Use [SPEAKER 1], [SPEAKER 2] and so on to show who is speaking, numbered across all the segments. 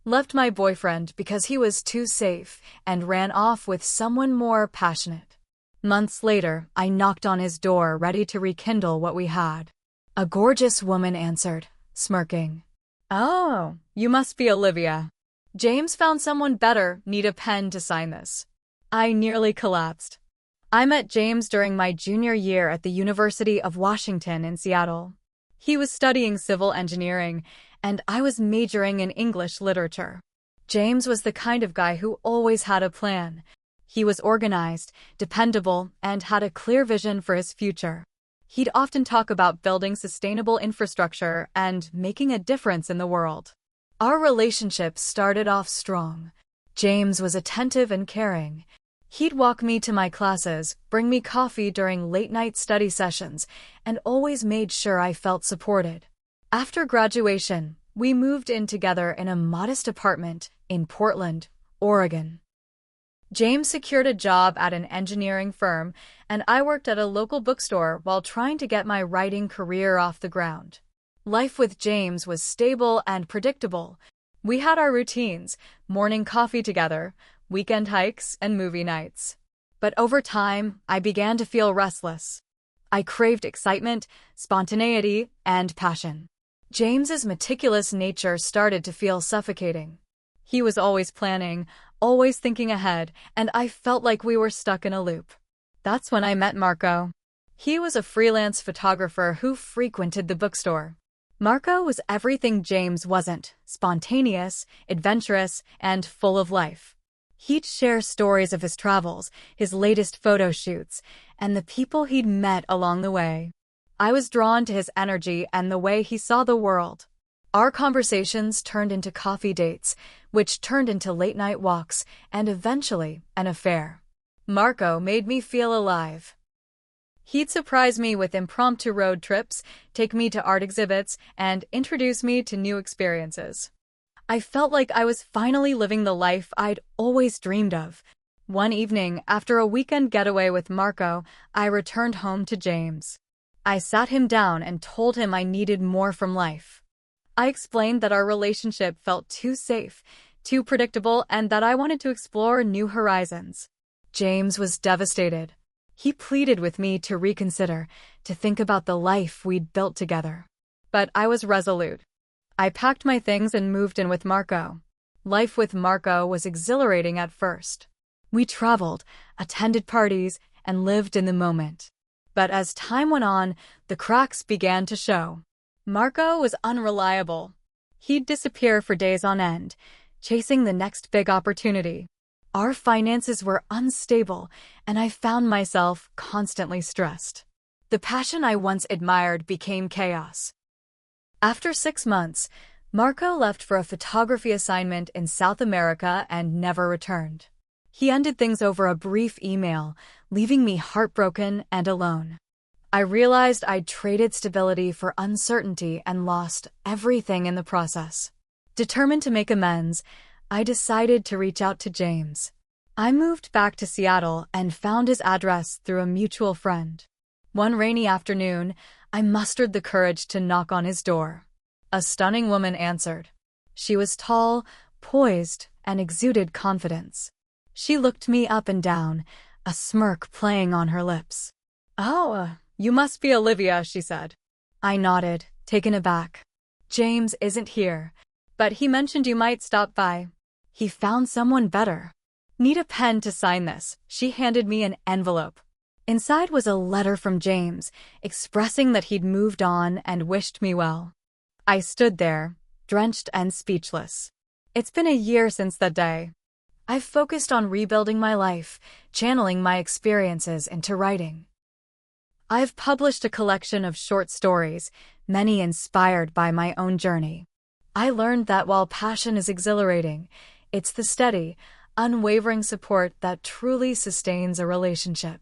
[SPEAKER 1] Left my boyfriend because he was too safe and ran off with someone more passionate. Months later, I knocked on his door, ready to rekindle what we had. A gorgeous woman answered, smirking. "Oh, you must be Olivia. James found someone better. Need a pen to sign this." I nearly collapsed. I met James during my junior year at the University of Washington in Seattle. He was studying civil engineering, and I was majoring in English literature. James was the kind of guy who always had a plan. He was organized, dependable, and had a clear vision for his future. He'd often talk about building sustainable infrastructure and making a difference in the world. Our relationship started off strong. James was attentive and caring. He'd walk me to my classes, bring me coffee during late-night study sessions, and always made sure I felt supported. After graduation, we moved in together in a modest apartment in Portland, Oregon. James secured a job at an engineering firm, and I worked at a local bookstore while trying to get my writing career off the ground. Life with James was stable and predictable. We had our routines, morning coffee together, weekend hikes, and movie nights. But over time, I began to feel restless. I craved excitement, spontaneity, and passion. James's meticulous nature started to feel suffocating. He was always planning, always thinking ahead, and I felt like we were stuck in a loop. That's when I met Marco. He was a freelance photographer who frequented the bookstore. Marco was everything James wasn't: spontaneous, adventurous, and full of life. He'd share stories of his travels, his latest photo shoots, and the people he'd met along the way. I was drawn to his energy and the way he saw the world. Our conversations turned into coffee dates, which turned into late-night walks, and eventually an affair. Marco made me feel alive. He'd surprise me with impromptu road trips, take me to art exhibits, and introduce me to new experiences. I felt like I was finally living the life I'd always dreamed of. One evening, after a weekend getaway with Marco, I returned home to James. I sat him down and told him I needed more from life. I explained that our relationship felt too safe, too predictable, and that I wanted to explore new horizons. James was devastated. He pleaded with me to reconsider, to think about the life we'd built together. But I was resolute. I packed my things and moved in with Marco. Life with Marco was exhilarating at first. We traveled, attended parties, and lived in the moment. But as time went on, the cracks began to show. Marco was unreliable. He'd disappear for days on end, chasing the next big opportunity. Our finances were unstable, and I found myself constantly stressed. The passion I once admired became chaos. After 6 months, Marco left for a photography assignment in South America and never returned. He ended things over a brief email, leaving me heartbroken and alone. I realized I'd traded stability for uncertainty and lost everything in the process. Determined to make amends, I decided to reach out to James. I moved back to Seattle and found his address through a mutual friend. One rainy afternoon, I mustered the courage to knock on his door. A stunning woman answered. She was tall, poised, and exuded confidence. She looked me up and down, a smirk playing on her lips. "Oh, you must be Olivia," she said. I nodded, taken aback. "James isn't here, but he mentioned you might stop by. He found someone better." "Need a pen to sign this?" She handed me an envelope. Inside was a letter from James, expressing that he'd moved on and wished me well. I stood there, drenched and speechless. It's been a year since that day. I've focused on rebuilding my life, channeling my experiences into writing. I've published a collection of short stories, many inspired by my own journey. I learned that while passion is exhilarating, it's the steady, unwavering support that truly sustains a relationship.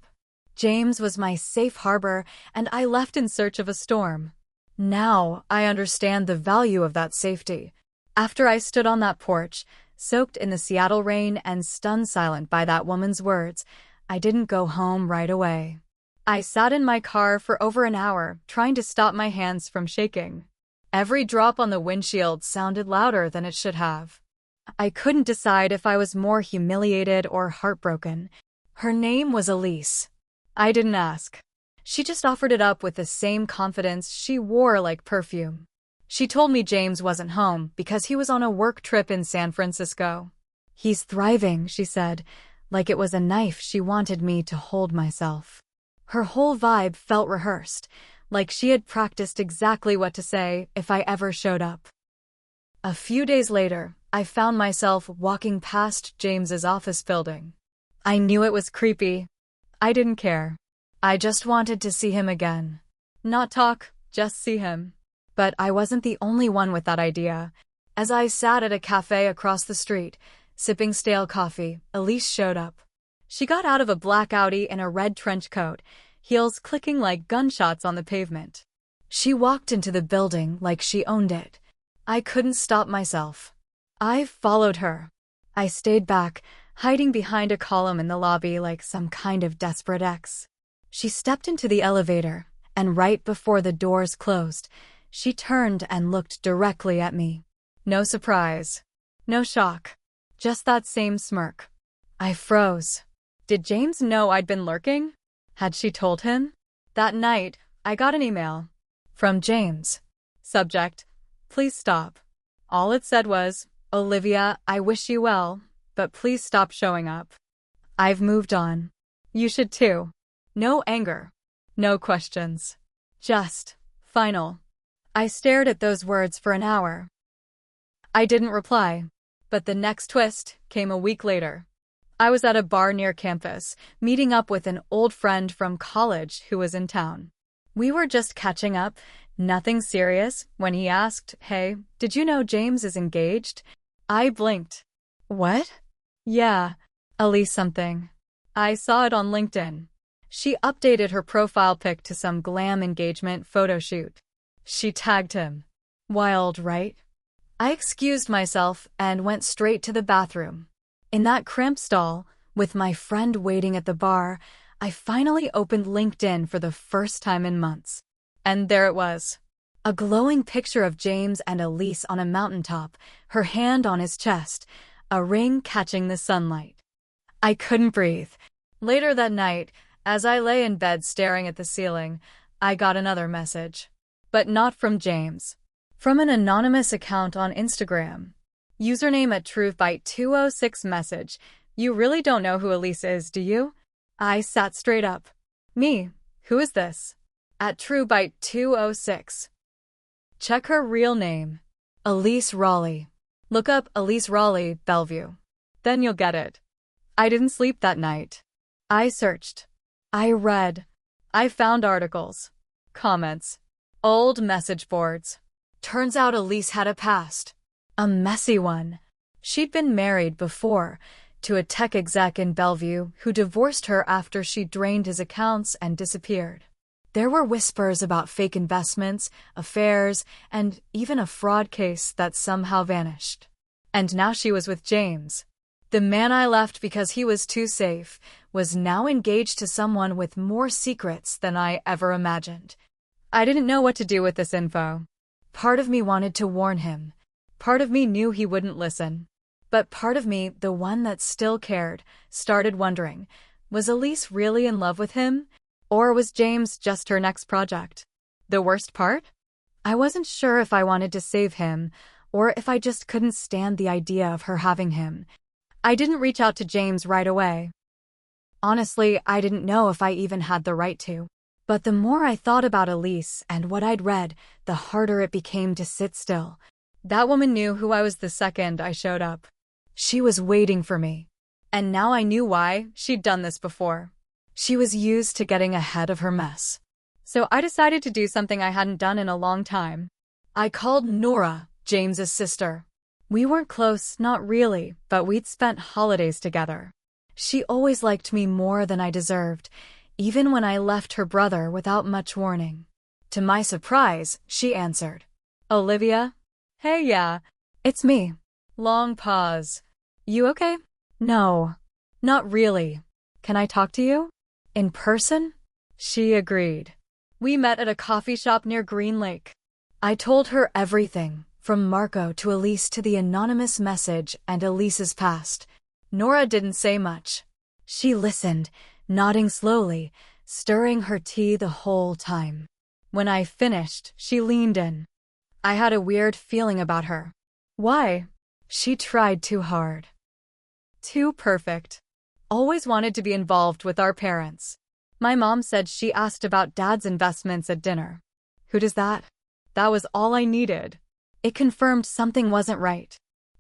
[SPEAKER 1] James was my safe harbor, and I left in search of a storm. Now I understand the value of that safety. After I stood on that porch, soaked in the Seattle rain and stunned silent by that woman's words, I didn't go home right away. I sat in my car for over an hour, trying to stop my hands from shaking. Every drop on the windshield sounded louder than it should have. I couldn't decide if I was more humiliated or heartbroken. Her name was Elise. I didn't ask. She just offered it up with the same confidence she wore like perfume. She told me James wasn't home because he was on a work trip in San Francisco. He's thriving, she said, like it was a knife she wanted me to hold myself. Her whole vibe felt rehearsed, like she had practiced exactly what to say if I ever showed up. A few days later, I found myself walking past James's office building. I knew it was creepy. I didn't care. I just wanted to see him again. Not talk, just see him. But I wasn't the only one with that idea. As I sat at a cafe across the street, sipping stale coffee, Elise showed up. She got out of a black Audi in a red trench coat, heels clicking like gunshots on the pavement. She walked into the building like she owned it. I couldn't stop myself. I followed her. I stayed back, hiding behind a column in the lobby like some kind of desperate ex. She stepped into the elevator, and right before the doors closed, she turned and looked directly at me. No surprise. No shock. Just that same smirk. I froze. Did James know I'd been lurking? Had she told him? That night, I got an email. From James. Subject: please stop. All it said was, Olivia, I wish you well, but please stop showing up. I've moved on. You should too. No anger. No questions. Just, final. I stared at those words for an hour. I didn't reply. But the next twist came a week later. I was at a bar near campus, meeting up with an old friend from college who was in town. We were just catching up, nothing serious, when he asked, Hey, did you know James is engaged? I blinked. What? Yeah, Elise something. I saw it on LinkedIn. She updated her profile pic to some glam engagement photo shoot. She tagged him. Wild, right? I excused myself and went straight to the bathroom. In that cramped stall, with my friend waiting at the bar, I finally opened LinkedIn for the first time in months. And there it was. A glowing picture of James and Elise on a mountaintop, her hand on his chest, a ring catching the sunlight. I couldn't breathe. Later that night, as I lay in bed staring at the ceiling, I got another message. But not from James. From an anonymous account on Instagram. Username at TrueBite206 message. You really don't know who Elise is, do you? I sat straight up. Me? Who is this? At TrueBite206. Check her real name. Elise Raleigh. Look up Elise Raleigh, Bellevue. Then you'll get it. I didn't sleep that night. I searched. I read. I found articles. Comments. Old message boards. Turns out Elise had a past. A messy one. She'd been married before to a tech exec in Bellevue who divorced her after she drained his accounts and disappeared. There were whispers about fake investments, affairs, and even a fraud case that somehow vanished. And now she was with James. The man I left because he was too safe was now engaged to someone with more secrets than I ever imagined. I didn't know what to do with this info. Part of me wanted to warn him. Part of me knew he wouldn't listen. But part of me, the one that still cared, started wondering, was Elise really in love with him? Or was James just her next project? The worst part? I wasn't sure if I wanted to save him, or if I just couldn't stand the idea of her having him. I didn't reach out to James right away. Honestly, I didn't know if I even had the right to. But the more I thought about Elise and what I'd read, the harder it became to sit still. That woman knew who I was the second I showed up. She was waiting for me. And now I knew why she'd done this before. She was used to getting ahead of her mess. So I decided to do something I hadn't done in a long time. I called Nora, James's sister. We weren't close, not really, but we'd spent holidays together. She always liked me more than I deserved, even when I left her brother without much warning. To my surprise, she answered. Olivia? Hey, yeah, it's me. Long pause. You okay? No, not really. Can I talk to you? In person? She agreed. We met at a coffee shop near Green Lake. I told her everything, From Marco to Elise to the anonymous message and Elise's past. Nora didn't say much. She listened, nodding slowly, stirring her tea the whole time. When I finished, she leaned in. I had a weird feeling about her. Why? She tried too hard. Too perfect. Always wanted to be involved with our parents. My mom said she asked about Dad's investments at dinner. Who does that? That was all I needed. It confirmed something wasn't right.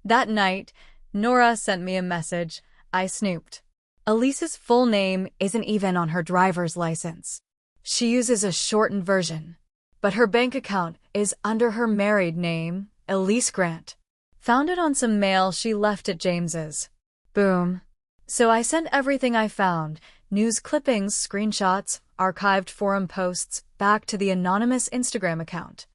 [SPEAKER 1] That night, Nora sent me a message. I snooped. Elise's full name isn't even on her driver's license. She uses a shortened version. But her bank account is under her married name, Elise Grant. Found it on some mail she left at James's. Boom. So I sent everything I found, news clippings, screenshots, archived forum posts, back to the anonymous Instagram account.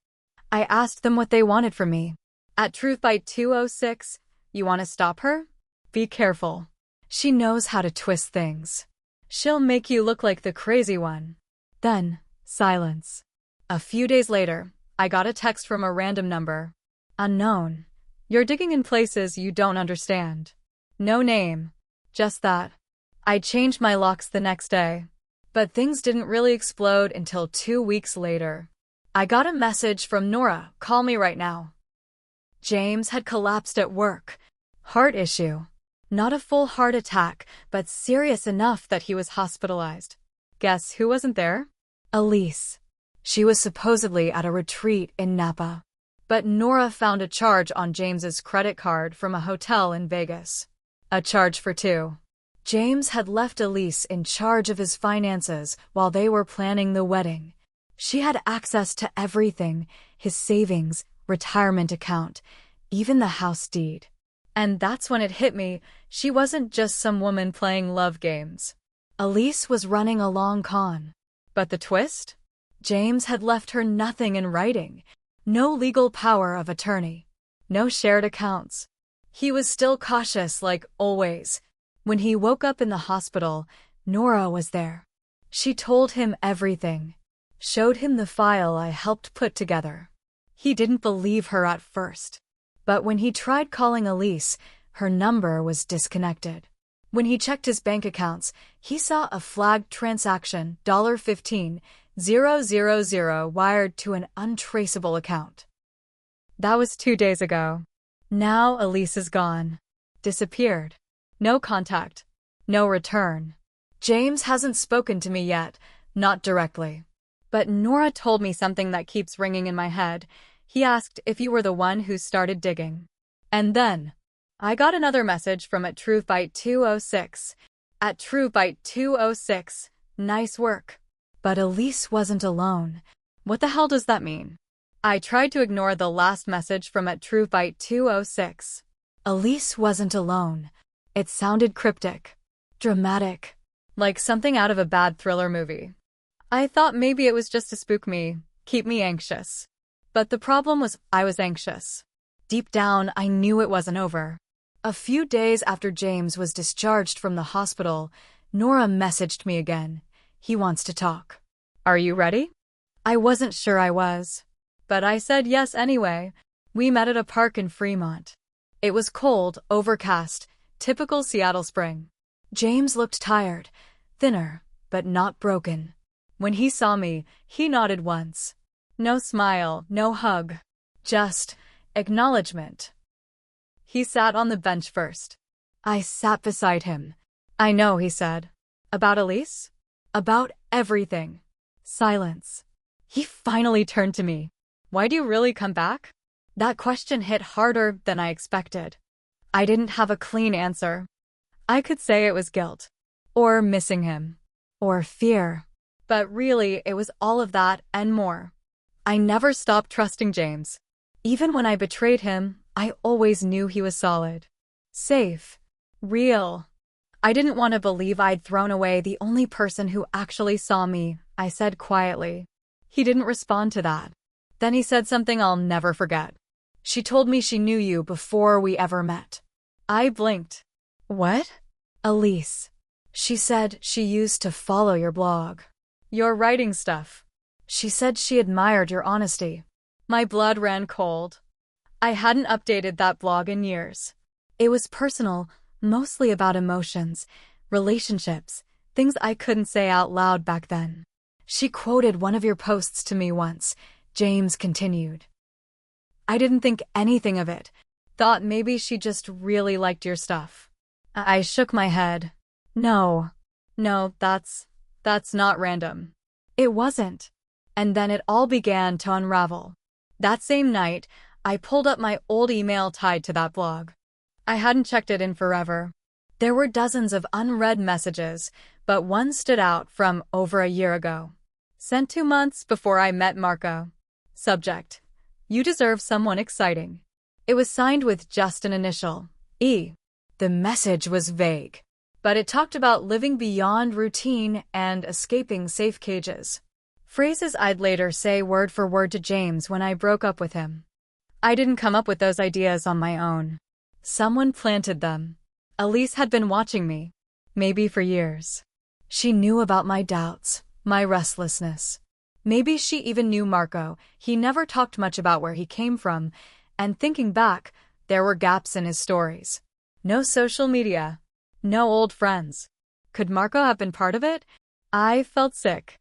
[SPEAKER 1] I asked them what they wanted from me. At TruthBite206, you want to stop her? Be careful. She knows how to twist things. She'll make you look like the crazy one. Then, silence. A few days later, I got a text from a random number. Unknown. You're digging in places you don't understand. No name. Just that. I changed my locks the next day. But things didn't really explode until 2 weeks later. I got a message from Nora, call me right now. James had collapsed at work. Heart issue. Not a full heart attack, but serious enough that he was hospitalized. Guess who wasn't there? Elise. She was supposedly at a retreat in Napa. But Nora found a charge on James's credit card from a hotel in Vegas. A charge for two. James had left Elise in charge of his finances while they were planning the wedding. She had access to everything, his savings, retirement account, even the house deed. And that's when it hit me, she wasn't just some woman playing love games. Elise was running a long con. But the twist? James had left her nothing in writing. No legal power of attorney. No shared accounts. He was still cautious, like always. When he woke up in the hospital, Nora was there. She told him everything. Showed him the file I helped put together. He didn't believe her at first. But when he tried calling Elise, her number was disconnected. When he checked his bank accounts, he saw a flagged transaction, $15,000 wired to an untraceable account. That was 2 days ago. Now Elise is gone. Disappeared. No contact. No return. James hasn't spoken to me yet, not directly. But Nora told me something that keeps ringing in my head. He asked if you were the one who started digging. And then, I got another message from at TruthBite206. At TruthBite206, nice work. But Elise wasn't alone. What the hell does that mean? I tried to ignore the last message from at TruthBite206. Elise wasn't alone. It sounded cryptic. Dramatic. Like something out of a bad thriller movie. I thought maybe it was just to spook me, keep me anxious. But the problem was I was anxious. Deep down, I knew it wasn't over. A few days after James was discharged from the hospital, Nora messaged me again. He wants to talk. Are you ready? I wasn't sure I was. But I said yes anyway. We met at a park in Fremont. It was cold, overcast, typical Seattle spring. James looked tired, thinner, but not broken. When he saw me, he nodded once. No smile, no hug. Just acknowledgement. He sat on the bench first. I sat beside him. I know, he said. About Elise? About everything. Silence. He finally turned to me. Why do you really come back? That question hit harder than I expected. I didn't have a clean answer. I could say it was guilt. Or missing him. Or fear. But really, it was all of that and more. I never stopped trusting James. Even when I betrayed him, I always knew he was solid. Safe. Real. I didn't want to believe I'd thrown away the only person who actually saw me, I said quietly. He didn't respond to that. Then he said something I'll never forget. She told me she knew you before we ever met. I blinked. What? Elise. She said she used to follow your blog. Your writing stuff. She said she admired your honesty. My blood ran cold. I hadn't updated that blog in years. It was personal, mostly about emotions, relationships, things I couldn't say out loud back then. She quoted one of your posts to me once, James continued. I didn't think anything of it. Thought maybe she just really liked your stuff. I shook my head. No, that's not random. It wasn't. And then it all began to unravel. That same night, I pulled up my old email tied to that blog. I hadn't checked it in forever. There were dozens of unread messages, but one stood out from over a year ago. Sent 2 months before I met Marco. Subject: You deserve someone exciting. It was signed with just an initial, E. The message was vague, but it talked about living beyond routine and escaping safe cages. Phrases I'd later say word for word to James when I broke up with him. I didn't come up with those ideas on my own. Someone planted them. Elise had been watching me, maybe for years. She knew about my doubts, my restlessness. Maybe she even knew Marco. He never talked much about where he came from, and thinking back, there were gaps in his stories. No social media. No old friends. Could Marco have been part of it? I felt sick.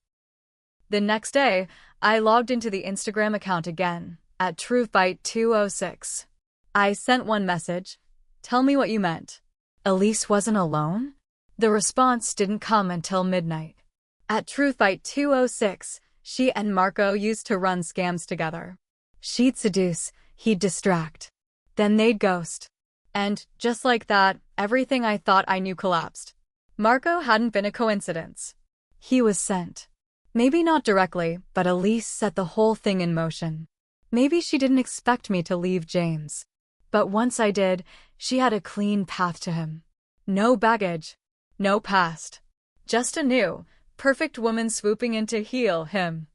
[SPEAKER 1] The next day, I logged into the Instagram account again, at TruthBite206. I sent one message. Tell me what you meant. Elise wasn't alone? The response didn't come until midnight. At TruthBite206, she and Marco used to run scams together. She'd seduce, he'd distract. Then they'd ghost. And, just like that, everything I thought I knew collapsed. Marco hadn't been a coincidence. He was sent. Maybe not directly, but Elise set the whole thing in motion. Maybe she didn't expect me to leave James. But once I did, she had a clean path to him. No baggage. No past. Just a new, perfect woman swooping in to heal him.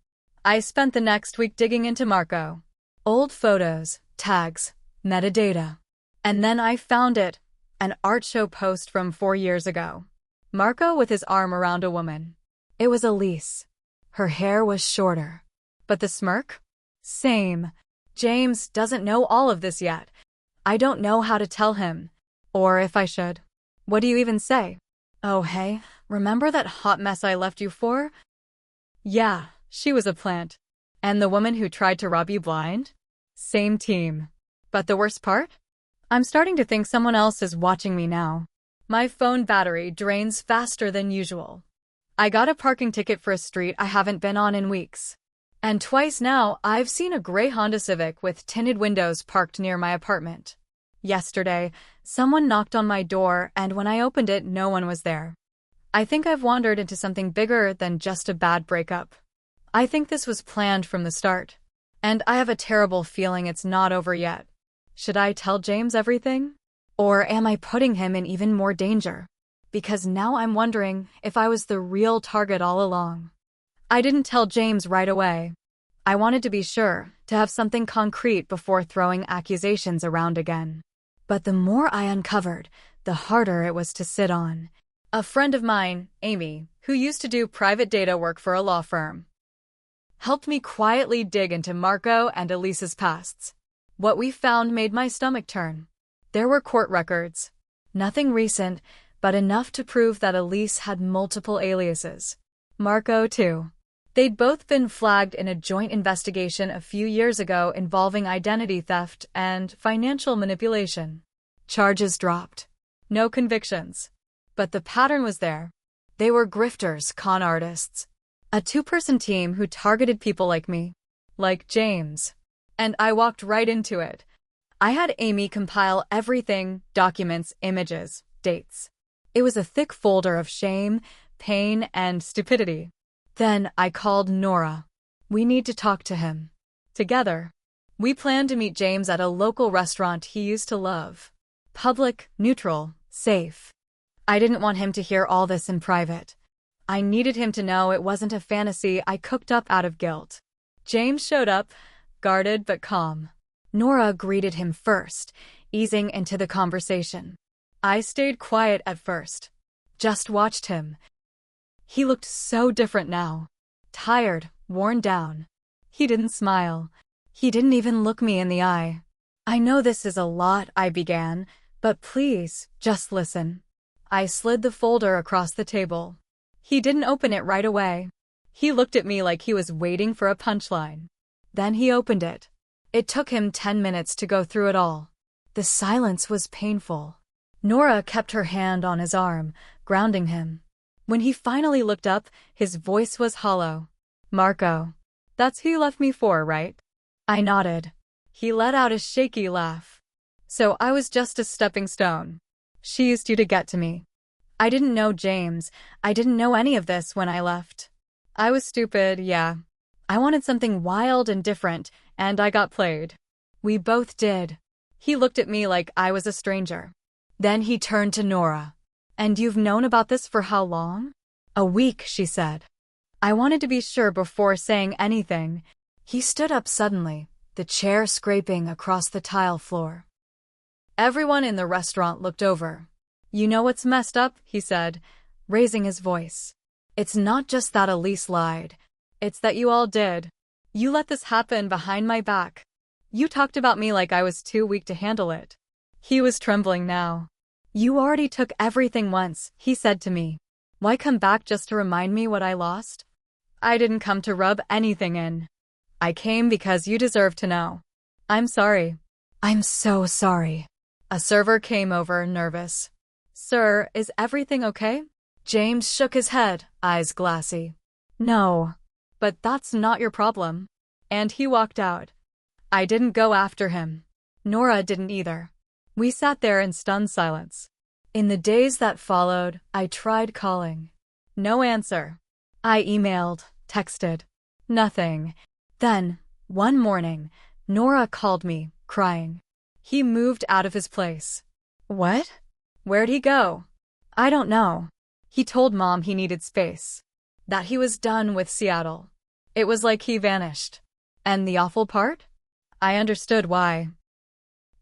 [SPEAKER 1] I spent the next week digging into Marco. Old photos, tags, metadata. And then I found it, an art show post from 4 years ago. Marco with his arm around a woman. It was Elise. Her hair was shorter. But the smirk? Same. James doesn't know all of this yet. I don't know how to tell him. Or if I should. What do you even say? Oh hey, remember that hot mess I left you for? Yeah, she was a plant. And the woman who tried to rob you blind? Same team. But the worst part? I'm starting to think someone else is watching me now. My phone battery drains faster than usual. I got a parking ticket for a street I haven't been on in weeks. And twice now, I've seen a gray Honda Civic with tinted windows parked near my apartment. Yesterday, someone knocked on my door, and when I opened it, no one was there. I think I've wandered into something bigger than just a bad breakup. I think this was planned from the start. And I have a terrible feeling it's not over yet. Should I tell James everything? Or am I putting him in even more danger? Because now I'm wondering if I was the real target all along. I didn't tell James right away. I wanted to be sure, to have something concrete before throwing accusations around again. But the more I uncovered, the harder it was to sit on. A friend of mine, Amy, who used to do private data work for a law firm, helped me quietly dig into Marco and Elise's pasts. What we found made my stomach turn. There were court records. Nothing recent, but enough to prove that Elise had multiple aliases. Marco, too. They'd both been flagged in a joint investigation a few years ago involving identity theft and financial manipulation. Charges dropped. No convictions. But the pattern was there. They were grifters, con artists. A 2-person team who targeted people like me. Like James. And I walked right into it. I had Amy compile everything, documents, images, dates. It was a thick folder of shame, pain, and stupidity. Then I called Nora. We need to talk to him. Together. We planned to meet James at a local restaurant he used to love. Public, neutral, safe. I didn't want him to hear all this in private. I needed him to know it wasn't a fantasy I cooked up out of guilt. James showed up, guarded but calm. Nora greeted him first, easing into the conversation. I stayed quiet at first. Just watched him. He looked so different now. Tired, worn down. He didn't smile. He didn't even look me in the eye. I know this is a lot, I began, but please, just listen. I slid the folder across the table. He didn't open it right away. He looked at me like he was waiting for a punchline. Then he opened it. It took him 10 minutes to go through it all. The silence was painful. Nora kept her hand on his arm, grounding him. When he finally looked up, his voice was hollow. Marco. That's who you left me for, right? I nodded. He let out a shaky laugh. So I was just a stepping stone. She used you to get to me. I didn't know James. I didn't know any of this when I left. I was stupid, yeah. I wanted something wild and different, and I got played. We both did. He looked at me like I was a stranger. Then he turned to Nora. And you've known about this for how long? A week, she said. I wanted to be sure before saying anything. He stood up suddenly, the chair scraping across the tile floor. Everyone in the restaurant looked over. You know what's messed up, he said, raising his voice. It's not just that Elise lied. It's that you all did. You let this happen behind my back. You talked about me like I was too weak to handle it. He was trembling now. You already took everything once, he said to me. Why come back just to remind me what I lost? I didn't come to rub anything in. I came because you deserve to know. I'm sorry. I'm so sorry. A server came over, nervous. Sir, is everything okay? James shook his head, eyes glassy. No. But that's not your problem. And he walked out. I didn't go after him. Nora didn't either. We sat there in stunned silence. In the days that followed, I tried calling. No answer. I emailed, texted. Nothing. Then, one morning, Nora called me, crying. He moved out of his place. What? Where'd he go? I don't know. He told Mom he needed space. That he was done with Seattle. It was like he vanished. And the awful part? I understood why.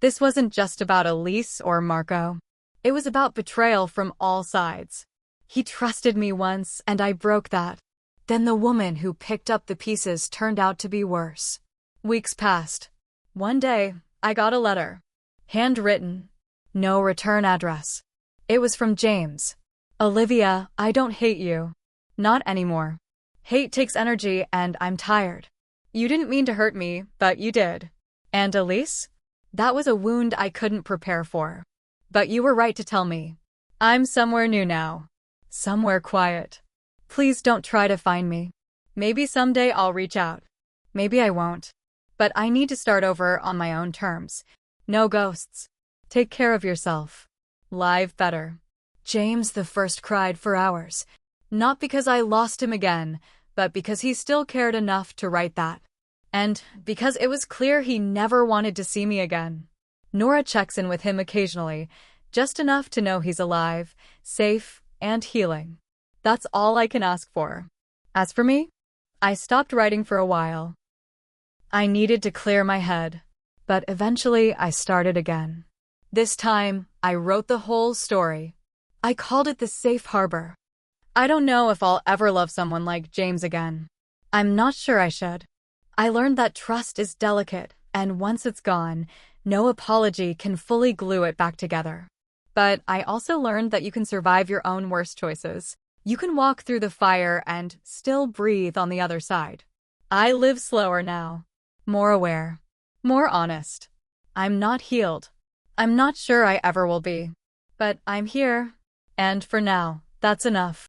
[SPEAKER 1] This wasn't just about Elise or Marco. It was about betrayal from all sides. He trusted me once, and I broke that. Then the woman who picked up the pieces turned out to be worse. Weeks passed. One day, I got a letter. Handwritten. No return address. It was from James. Olivia, I don't hate you. Not anymore. Hate takes energy, and I'm tired. You didn't mean to hurt me, but you did. And Elise? That was a wound I couldn't prepare for. But you were right to tell me. I'm somewhere new now. Somewhere quiet. Please don't try to find me. Maybe someday I'll reach out. Maybe I won't. But I need to start over on my own terms. No ghosts. Take care of yourself. Live better. James the first cried for hours. Not because I lost him again, but because he still cared enough to write that. And because it was clear he never wanted to see me again. Nora checks in with him occasionally, just enough to know he's alive, safe, and healing. That's all I can ask for. As for me, I stopped writing for a while. I needed to clear my head, but eventually I started again. This time, I wrote the whole story. I called it The Safe Harbor. I don't know if I'll ever love someone like James again. I'm not sure I should. I learned that trust is delicate, and once it's gone, no apology can fully glue it back together. But I also learned that you can survive your own worst choices. You can walk through the fire and still breathe on the other side. I live slower now. More aware. More honest. I'm not healed. I'm not sure I ever will be. But I'm here. And for now, that's enough.